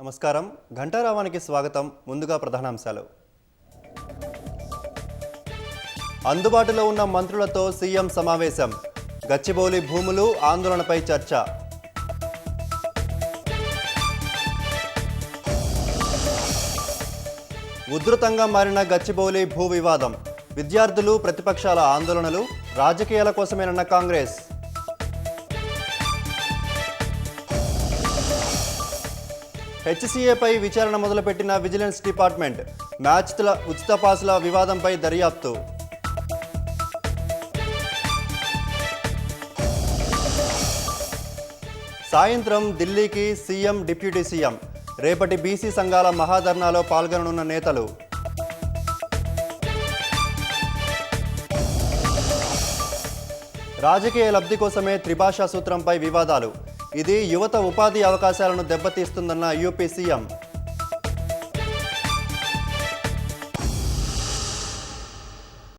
నమస్కారం. ఘంటారావానికి స్వాగతం. ముందుగా ప్రధానాంశాలు. అందుబాటులో ఉన్న మంత్రులతో సీఎం సమావేశం. గచ్చిబౌలి భూములు ఆందోళనపై చర్చ. ఉధృతంగా మారిన గచ్చిబౌలి భూ వివాదం. విద్యార్థులు, ప్రతిపక్షాల ఆందోళనలు రాజకీయాల కోసమేనన్న కాంగ్రెస్. హెచ్సీఏపై విచారణ మొదలుపెట్టిన విజిలెన్స్ డిపార్ట్మెంట్. మ్యాచ్ల ఉచిత పాసుల వివాదంపై దర్యాప్తు. సాయంత్రం ఢిల్లీకి సీఎం, డిప్యూటీ సీఎం. రేపటి బీసీ సంఘాల మహాధర్నాలో పాల్గొననున్న నేతలు. రాజకీయ లబ్ధి కోసమే త్రిభాషా సూత్రంపై వివాదాలు. ఇది యువత ఉపాధి అవకాశాలను దెబ్బతీస్తుందన్న యూపీ సీఎం.